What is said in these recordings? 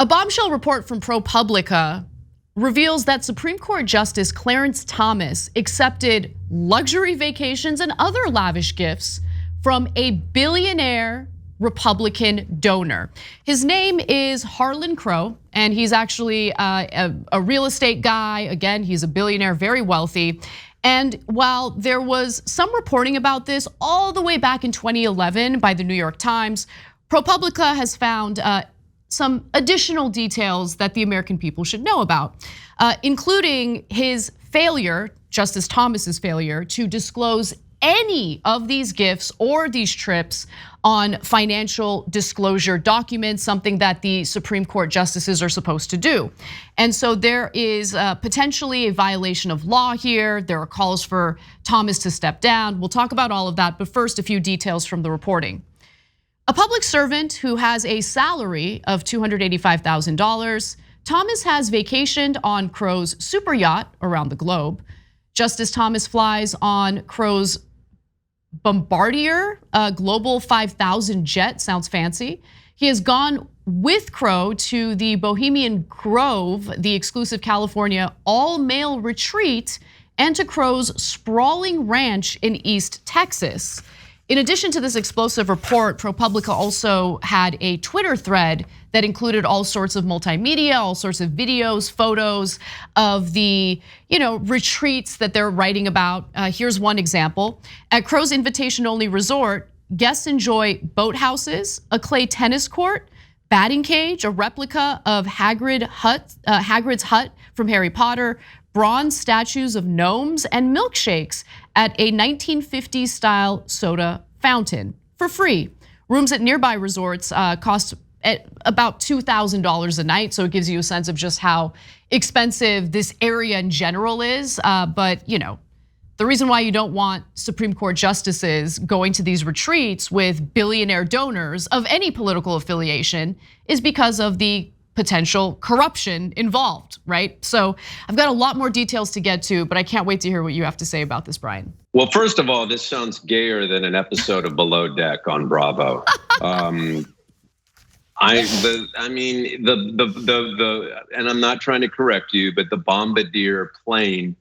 A bombshell report from ProPublica reveals that Supreme Court Justice Clarence Thomas accepted luxury vacations and other lavish gifts from a billionaire Republican donor. His name is Harlan Crow, and he's actually a real estate guy. Again, he's a billionaire, very wealthy. And while there was some reporting about this all the way back in 2011 by the New York Times, ProPublica has found some additional details that the American people should know about, including his failure, Justice Thomas's failure, to disclose any of these gifts or these trips on financial disclosure documents, something that the Supreme Court justices are supposed to do. And so there is potentially a violation of law here. There are calls for Thomas to step down. We'll talk about all of that, but first, a few details from the reporting. A public servant who has a salary of $285,000, Thomas has vacationed on Crow's super yacht around the globe. Justice Thomas flies on Crow's Bombardier Global 5000 jet, sounds fancy. He has gone with Crow to the Bohemian Grove, the exclusive California all-male retreat, and to Crow's sprawling ranch in East Texas. In addition to this explosive report, ProPublica also had a Twitter thread that included all sorts of multimedia, all sorts of videos, photos of the retreats that they're writing about. Here's one example. At Crow's invitation-only resort, guests enjoy boathouses, a clay tennis court, batting cage, a replica of Hagrid's hut from Harry Potter, bronze statues of gnomes, and milkshakes at a 1950s style soda fountain for free. Rooms at nearby resorts cost at about $2,000 a night, so it gives you a sense of just how expensive this area in general is. But the reason why you don't want Supreme Court justices going to these retreats with billionaire donors of any political affiliation is because of the potential corruption involved, right? So I've got a lot more details to get to, but I can't wait to hear what you have to say about this, Brian. Well, first of all, this sounds gayer than an episode of Below Deck on Bravo. And I'm not trying to correct you, but the Bombardier plane,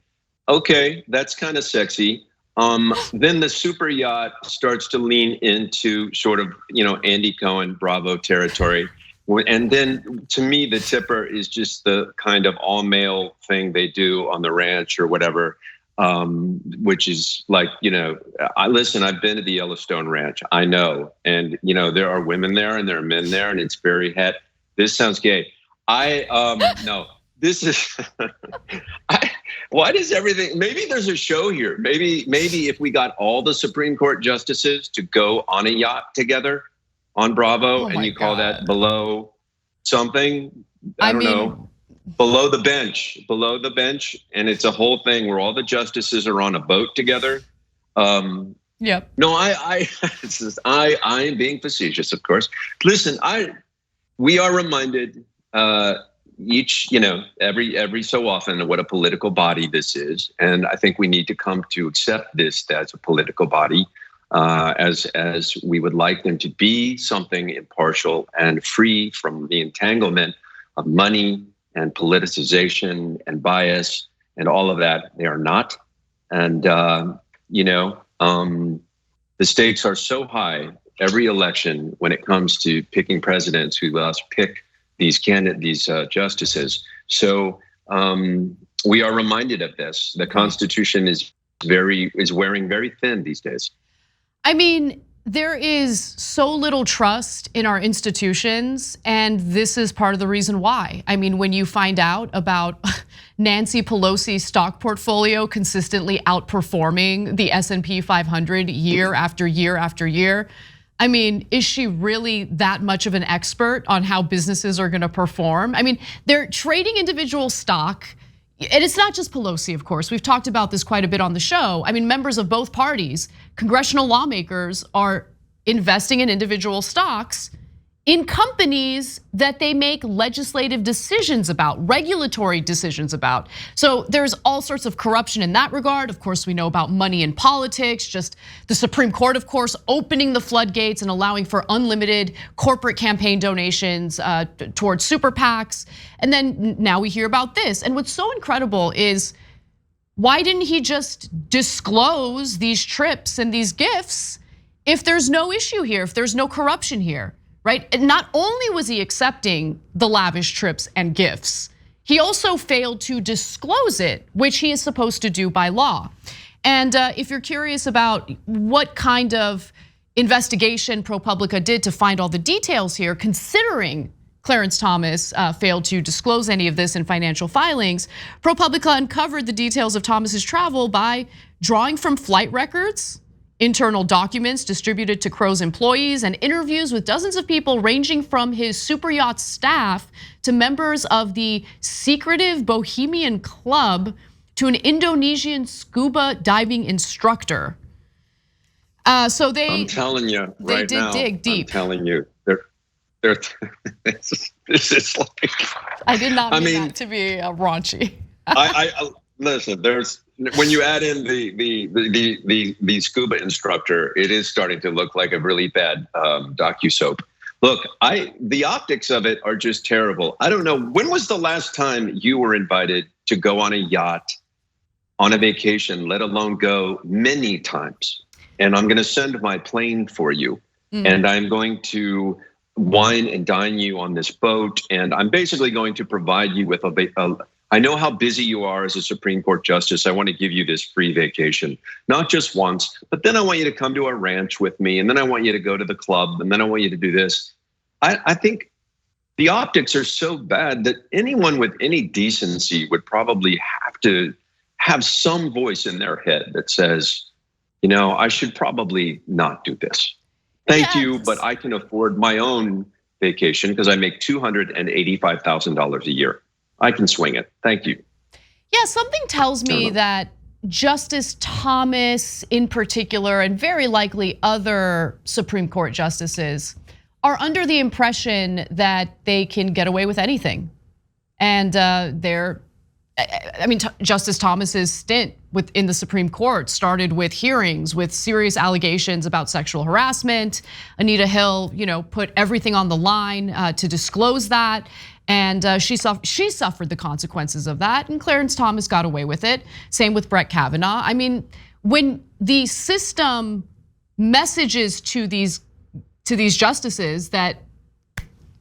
okay, that's kind of sexy. Then the super yacht starts to lean into sort of, Andy Cohen, Bravo territory. And then to me, the tipper is just the kind of all male thing they do on the ranch or whatever, which is like, listen, I've been to the Yellowstone Ranch, I know. And, there are women there and there are men there and it's very het. This sounds gay. No, this is, why does everything, maybe there's a show here. Maybe if we got all the Supreme Court justices to go on a yacht together on Bravo, and you call that below something, I don't know, below the bench, and it's a whole thing where all the justices are on a boat together. Yep. No, I'm being facetious, of course. Listen, we are reminded every so often what a political body this is, and I think we need to come to accept this as a political body. As we would like them to be something impartial and free from the entanglement of money and politicization and bias and all of that. They are not. And, the stakes are so high every election when it comes to picking presidents who must pick these justices. So we are reminded of this. The Constitution is wearing very thin these days. I mean, there is so little trust in our institutions, and this is part of the reason why. I mean, when you find out about Nancy Pelosi's stock portfolio consistently outperforming the S&P 500 year after year after year, I mean, is she really that much of an expert on how businesses are gonna perform? I mean, they're trading individual stock. And it's not just Pelosi, of course. We've talked about this quite a bit on the show. I mean, members of both parties, congressional lawmakers are investing in individual stocks in companies that they make legislative decisions about, regulatory decisions about. So there's all sorts of corruption in that regard. Of course, we know about money in politics, just the Supreme Court, of course, opening the floodgates and allowing for unlimited corporate campaign donations towards super PACs. And then now we hear about this. And what's so incredible is, why didn't he just disclose these trips and these gifts if there's no issue here, if there's no corruption here? Right? And not only was he accepting the lavish trips and gifts, he also failed to disclose it, which he is supposed to do by law. And if you're curious about what kind of investigation ProPublica did to find all the details here, considering Clarence Thomas failed to disclose any of this in financial filings, ProPublica uncovered the details of Thomas's travel by drawing from flight records, internal documents distributed to Crow's employees, and interviews with dozens of people ranging from his super yacht staff to members of the secretive Bohemian Club to an Indonesian scuba diving instructor. So I'm telling you right they now, did dig deep. I'm telling you, this is like. I did not mean that to be raunchy. I listen. When you add in the scuba instructor, it is starting to look like a really bad docu-soap. Look, the optics of it are just terrible. I don't know, when was the last time you were invited to go on a yacht, on a vacation, let alone go many times? And I'm gonna send my plane for you. And I'm going to wine and dine you on this boat. And I'm basically going to provide you with I know how busy you are as a Supreme Court justice. I want to give you this free vacation, not just once, but then I want you to come to a ranch with me, and then I want you to go to the club, and then I want you to do this. I think the optics are so bad that anyone with any decency would probably have to have some voice in their head that says, I should probably not do this. Thank you, but I can afford my own vacation because I make $285,000 a year. I can swing it. Thank you. Yeah, something tells me that Justice Thomas in particular, and very likely other Supreme Court justices, are under the impression that they can get away with anything. And Justice Thomas's stint in the Supreme Court started with hearings with serious allegations about sexual harassment. Anita Hill, put everything on the line to disclose that. And she suffered the consequences of that, and Clarence Thomas got away with it. Same with Brett Kavanaugh. I mean, when the system messages to these justices that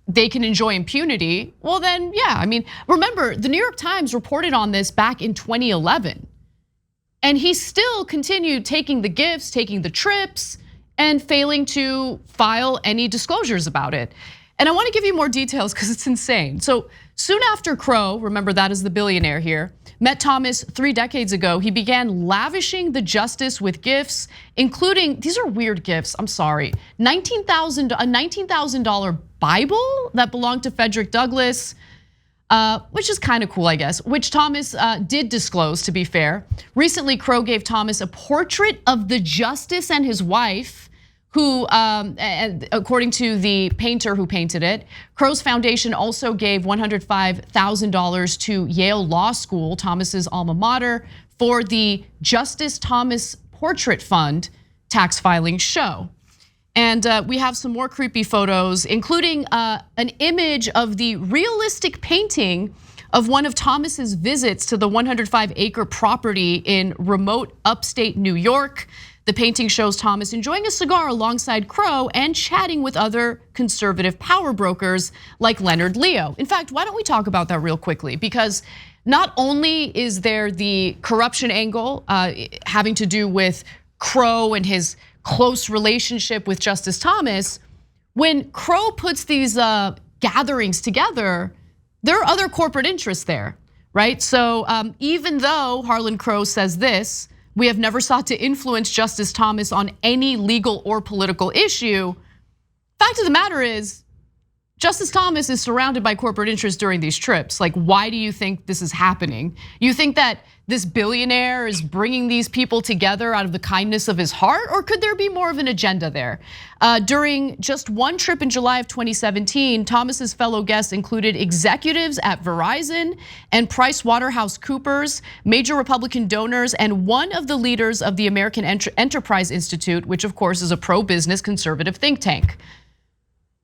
they can enjoy impunity, well then, yeah. Remember, the New York Times reported on this back in 2011. And he still continued taking the gifts, taking the trips, and failing to file any disclosures about it. And I want to give you more details because it's insane. So soon after Crow, remember that is the billionaire here, met Thomas 3 decades ago, he began lavishing the justice with gifts, including, these are weird gifts, I'm sorry, a $19,000 Bible that belonged to Frederick Douglass, which is kind of cool, I guess, which Thomas did disclose, to be fair. Recently, Crow gave Thomas a portrait of the justice and his wife, who, according to the painter who painted it, Crow's foundation also gave $105,000 to Yale Law School, Thomas's alma mater, for the Justice Thomas Portrait Fund tax filing show. And we have some more creepy photos, including an image of the realistic painting of one of Thomas's visits to the 105-acre property in remote upstate New York. The painting shows Thomas enjoying a cigar alongside Crow and chatting with other conservative power brokers like Leonard Leo. In fact, why don't we talk about that real quickly? Because not only is there the corruption angle having to do with Crow and his close relationship with Justice Thomas, when Crow puts these gatherings together, there are other corporate interests there, right? So even though Harlan Crow says this, we have never sought to influence Justice Thomas on any legal or political issue, fact of the matter is, Justice Thomas is surrounded by corporate interests during these trips. Like, why do you think this is happening? You think that this billionaire is bringing these people together out of the kindness of his heart, or could there be more of an agenda there? During just one trip in July of 2017, Thomas's fellow guests included executives at Verizon and PricewaterhouseCoopers, major Republican donors, and one of the leaders of the American Enterprise Institute, which of course is a pro-business conservative think tank.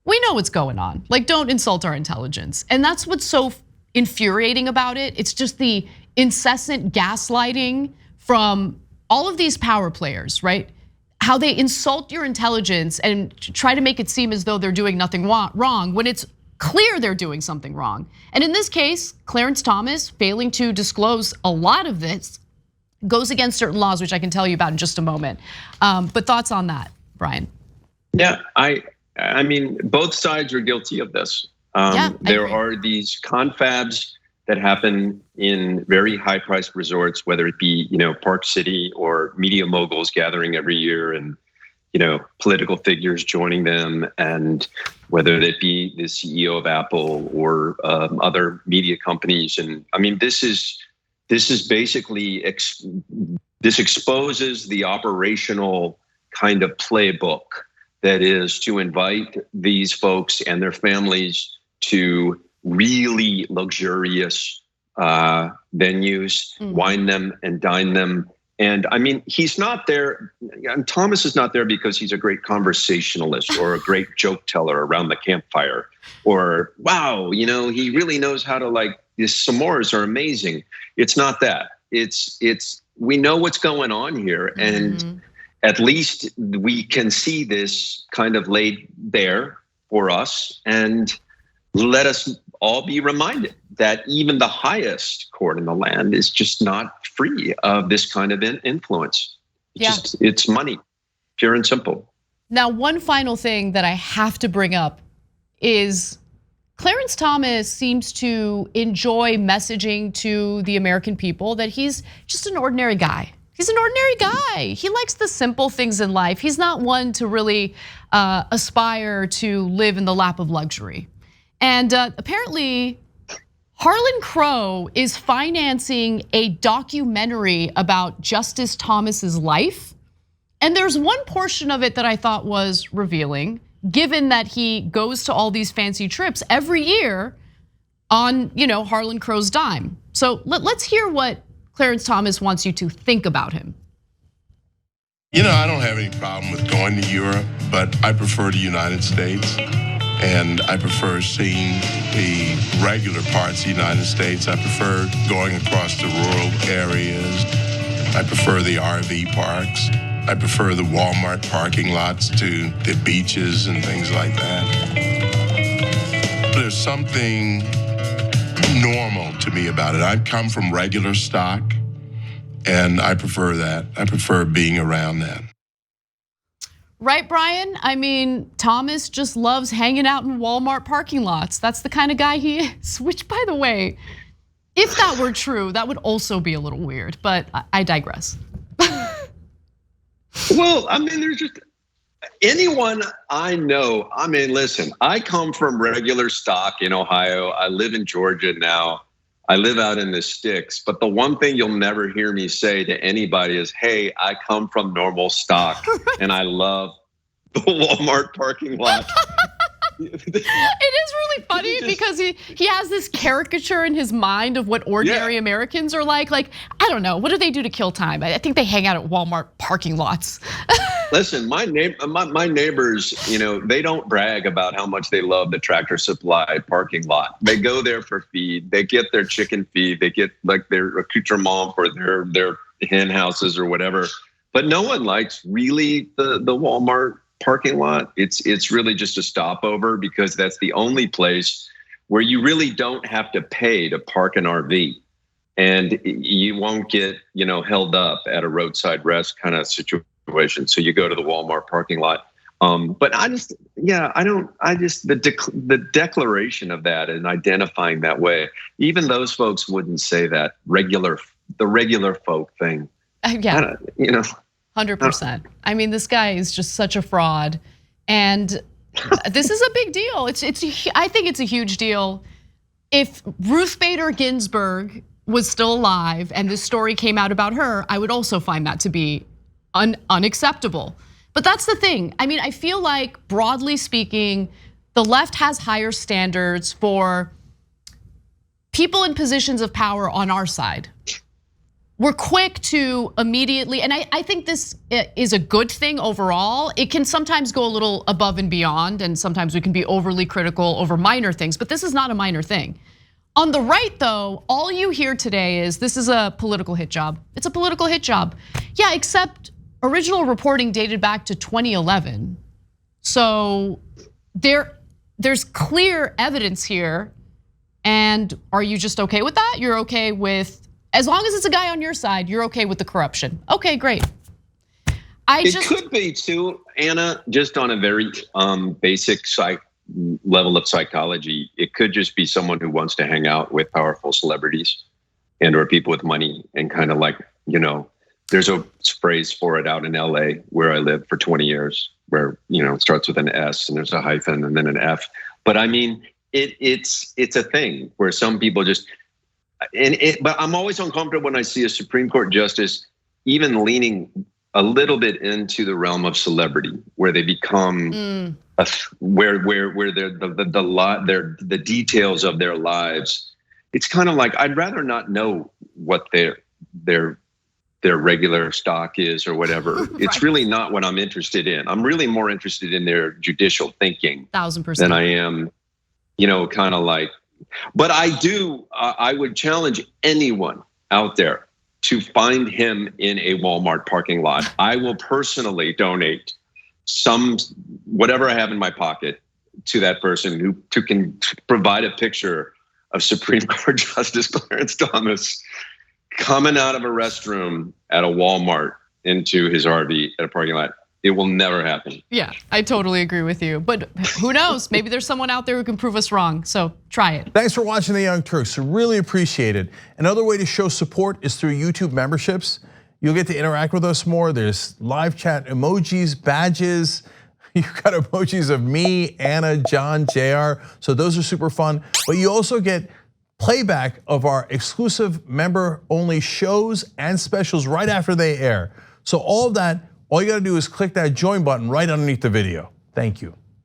We know what's going on. Like, don't insult our intelligence. And that's what's so infuriating about it. It's just the incessant gaslighting from all of these power players, right? How they insult your intelligence and try to make it seem as though they're doing nothing wrong when it's clear they're doing something wrong. And in this case, Clarence Thomas failing to disclose a lot of this goes against certain laws, which I can tell you about in just a moment. But thoughts on that, Brian? Yeah, I mean, both sides are guilty of this. There are these confabs that happen in very high-priced resorts, whether it be Park City or media moguls gathering every year, and political figures joining them, and whether it be the CEO of Apple or other media companies. And I mean, this is basically this exposes the operational kind of playbook that is to invite these folks and their families to really luxurious venues, wine them and dine them. And I mean, he's not there, and Thomas is not there because he's a great conversationalist or a great joke teller around the campfire, or wow, he really knows how to, like, his s'mores are amazing. It's not that. It's we know what's going on here, and at least we can see this kind of laid bare for us, and let us all be reminded that even the highest court in the land is just not free of this kind of influence. It's money, pure and simple. Now, one final thing that I have to bring up is Clarence Thomas seems to enjoy messaging to the American people that he's just an ordinary guy. He's an ordinary guy. He likes the simple things in life. He's not one to really aspire to live in the lap of luxury. And apparently, Harlan Crow is financing a documentary about Justice Thomas's life. And there's one portion of it that I thought was revealing, given that he goes to all these fancy trips every year on Harlan Crow's dime. So let's hear what Clarence Thomas wants you to think about him. I don't have any problem with going to Europe, but I prefer the United States. And I prefer seeing the regular parts of the United States. I prefer going across the rural areas. I prefer the RV parks. I prefer the Walmart parking lots to the beaches and things like that. There's something normal to me about it. I come from regular stock, and I prefer that. I prefer being around that. Right, Brian? I mean, Thomas just loves hanging out in Walmart parking lots. That's the kind of guy he is, which, by the way, if that were true, that would also be a little weird, but I digress. Well, I mean, there's just anyone I know. I mean, listen, I come from regular stock in Ohio. I live in Georgia now. I live out in the sticks, but the one thing you'll never hear me say to anybody is, hey, I come from normal stock and I love the Walmart parking lot. It is really funny because he has this caricature in his mind of what ordinary Americans are like. Like, I don't know, what do they do to kill time? I think they hang out at Walmart parking lots. Listen, my neighbors, they don't brag about how much they love the Tractor Supply parking lot. They go there for feed. They get their chicken feed. They get like their accoutrement for their hen houses or whatever. But no one likes really the Walmart parking lot. It's really just a stopover because that's the only place where you really don't have to pay to park an RV. And you won't get, held up at a roadside rest kind of situation. So you go to the Walmart parking lot. But the declaration of that and identifying that way, even those folks wouldn't say that the regular folk thing. 100%. I mean, this guy is just such a fraud. And This is a big deal. I think it's a huge deal. If Ruth Bader Ginsburg was still alive and this story came out about her, I would also find that to be unacceptable. But that's the thing. I mean, I feel like broadly speaking, the left has higher standards for people in positions of power on our side. We're quick to immediately, and I think this is a good thing overall. It can sometimes go a little above and beyond, and sometimes we can be overly critical over minor things, but this is not a minor thing. On the right though, all you hear today is this is a political hit job. It's a political hit job. Yeah, except original reporting dated back to 2011. So there's clear evidence here. And are you just okay with that? You're okay with, as long as it's a guy on your side, you're okay with the corruption. Okay, great. It could be too, Anna, just on a very basic level of psychology. It could just be someone who wants to hang out with powerful celebrities and or people with money and kind of like, there's a phrase for it out in LA where I lived for 20 years where, it starts with an S and there's a hyphen and then an F. But I mean, it's a thing where some people just, but I'm always uncomfortable when I see a Supreme Court justice even leaning a little bit into the realm of celebrity, where they become where they're the details of their lives. It's kind of like I'd rather not know what their regular stock is or whatever. Right. It's really not what I'm interested in. I'm really more interested in their judicial thinking 1000% than I am, kind of like. But I would challenge anyone out there to find him in a Walmart parking lot. I will personally donate whatever I have in my pocket to that person who can provide a picture of Supreme Court Justice Clarence Thomas coming out of a restroom at a Walmart into his RV at a parking lot. It will never happen. Yeah, I totally agree with you. But who knows? Maybe there's someone out there who can prove us wrong. So try it. Thanks for watching The Young Turks. Really appreciate it. Another way to show support is through YouTube memberships. You'll get to interact with us more. There's live chat emojis, badges. You've got emojis of me, Anna, John, JR. So those are super fun. But you also get playback of our exclusive member-only shows and specials right after they air. So all of that, all you gotta do is click that join button right underneath the video. Thank you.